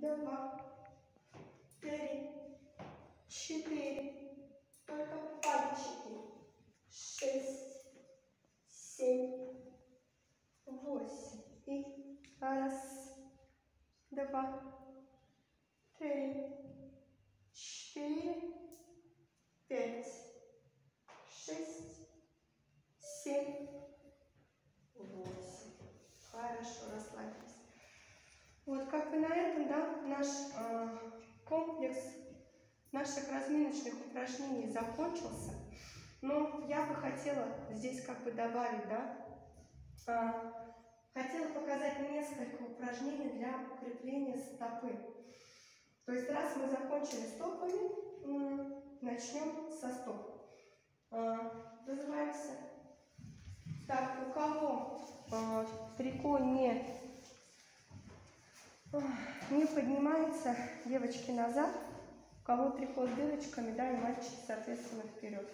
2, 3, 4. Только пальчики. 6, 7, 8. И 1, 2, 3, 4, 5, 6, 7, 8. Хорошо, расслабились. Вот как бы на этом, да, наш комплекс наших разминочных упражнений закончился. Но я бы хотела здесь как бы добавить, да, хотела показать несколько упражнений для укрепления стопы. То есть раз мы закончили стопами, начнем со стоп. Вызываемся. Так, у кого трико не поднимается, девочки назад. У кого трико с дырочками, да, и мальчики, соответственно, вперед.